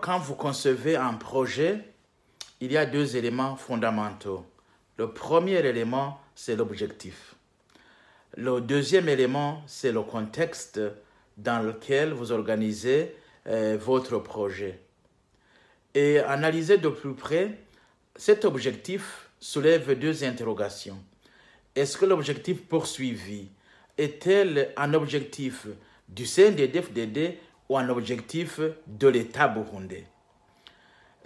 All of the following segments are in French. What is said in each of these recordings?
quand vous concevez un projet, il y a deux éléments fondamentaux. Le premier élément, c'est l'objectif. Le deuxième élément, c'est le contexte dans lequel vous organisez votre projet. Et analyser de plus près, cet objectif soulève deux interrogations. Est-ce que l'objectif poursuivi est-il un objectif du CNDD-FDD ou un objectif de l'État burundais?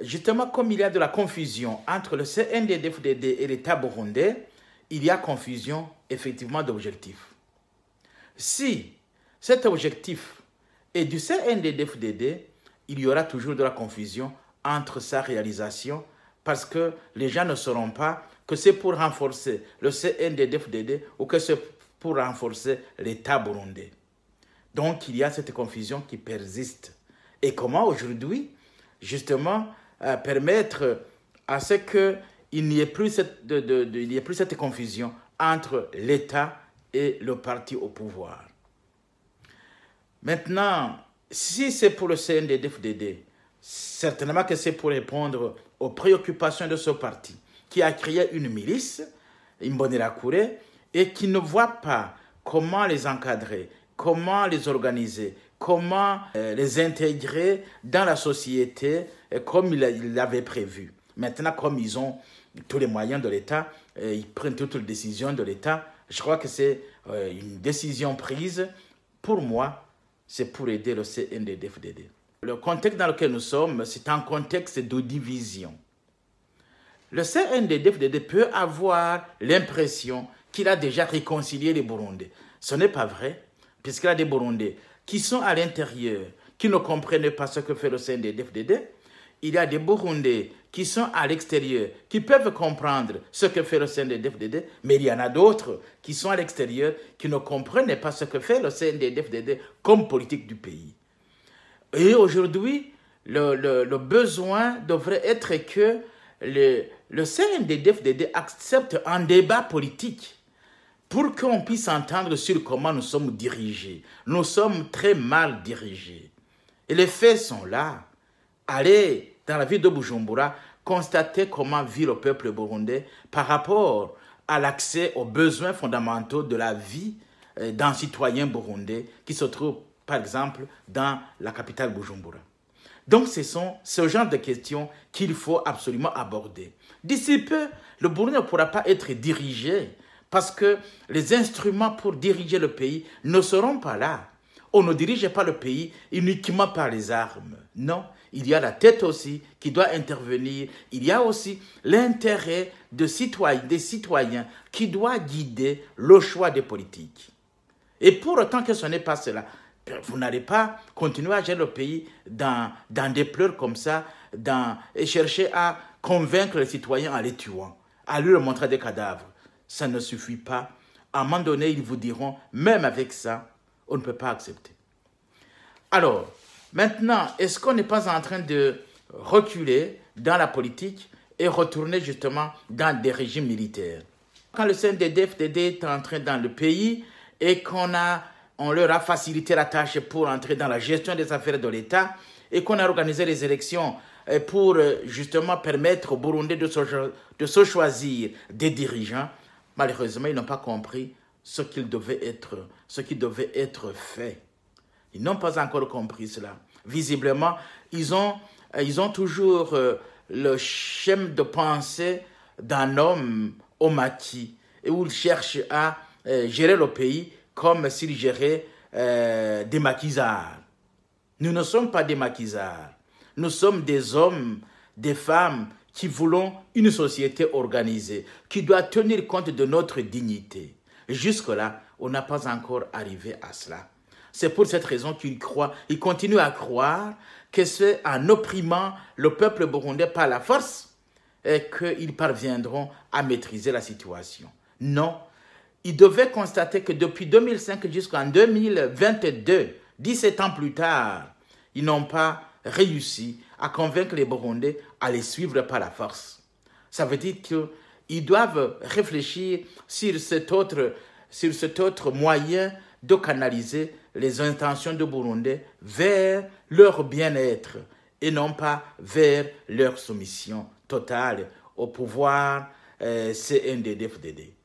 Justement, comme il y a de la confusion entre le CNDD-FDD et l'État burundais, il y a confusion effectivement d'objectifs. Si cet objectif est du CNDD-FDD, il y aura toujours de la confusion entre sa réalisation parce que les gens ne sauront pas que c'est pour renforcer le CNDD-FDD ou que c'est pour renforcer l'État burundais. Donc, il y a cette confusion qui persiste. Et comment aujourd'hui, justement, permettre à ce qu'il n'y ait plus cette confusion entre l'État et le parti au pouvoir. Maintenant, si c'est pour le CNDD-FDD, certainement que c'est pour répondre aux préoccupations de ce parti qui a créé une milice, Imbonerakure, et qui ne voit pas comment les encadrer, comment les organiser, comment les intégrer dans la société comme il l'avait prévu. Maintenant, comme ils ont tous les moyens de l'État, ils prennent toutes les décisions de l'État. Je crois que c'est une décision prise. Pour moi, c'est pour aider le CNDD-FDD. Le contexte dans lequel nous sommes, c'est un contexte de division. Le CNDD-FDD peut avoir l'impression qu'il a déjà réconcilié les Burundais. Ce n'est pas vrai, puisqu'il y a des Burundais qui sont à l'intérieur, qui ne comprennent pas ce que fait le CNDD-FDD. Il y a des Burundais qui sont à l'extérieur, qui peuvent comprendre ce que fait le CNDD-FDD, mais il y en a d'autres qui sont à l'extérieur, qui ne comprennent pas ce que fait le CNDD-FDD comme politique du pays. Et aujourd'hui, le besoin devrait être que le CNDD-FDD accepte un débat politique pour qu'on puisse entendre sur comment nous sommes dirigés. Nous sommes très mal dirigés. Et les faits sont là. Allez dans la ville de Bujumbura, constater comment vit le peuple burundais par rapport à l'accès aux besoins fondamentaux de la vie d'un citoyen burundais qui se trouve, par exemple, dans la capitale Bujumbura. Donc, ce sont ce genre de questions qu'il faut absolument aborder. D'ici peu, le Burundi ne pourra pas être dirigé parce que les instruments pour diriger le pays ne seront pas là. On ne dirige pas le pays uniquement par les armes. Non, il y a la tête aussi qui doit intervenir. Il y a aussi l'intérêt des citoyens qui doit guider le choix des politiques. Et pour autant que ce n'est pas cela, vous n'allez pas continuer à gérer le pays dans des pleurs comme ça et chercher à convaincre les citoyens en les tuant, à leur montrer des cadavres. Ça ne suffit pas. À un moment donné, ils vous diront, même avec ça, on ne peut pas accepter. Alors, maintenant, est-ce qu'on n'est pas en train de reculer dans la politique et retourner justement dans des régimes militaires? Quand le CNDD-FDD est entré dans le pays et on leur a facilité la tâche pour entrer dans la gestion des affaires de l'État et qu'on a organisé les élections pour justement permettre aux Burundais de se choisir des dirigeants, malheureusement, ils n'ont pas compris ce qui devait être fait. Ils n'ont pas encore compris cela. Visiblement, ils ont toujours le schéma de pensée d'un homme au maquis et où il cherche à gérer le pays comme s'il gérait des maquisards. Nous ne sommes pas des maquisards. Nous sommes des hommes, des femmes qui voulons une société organisée, qui doit tenir compte de notre dignité. Jusque-là, on n'a pas encore arrivé à cela. C'est pour cette raison qu'ils continuent à croire que c'est en opprimant le peuple burundais par la force qu'ils parviendront à maîtriser la situation. Non, ils devaient constater que depuis 2005 jusqu'en 2022, 17 ans plus tard, ils n'ont pas réussi à convaincre les Burundais à les suivre par la force. Ça veut dire qu'ils doivent réfléchir sur cet autre moyen de canaliser les intentions de Burundais vers leur bien-être et non pas vers leur soumission totale au pouvoir CNDD-FDD.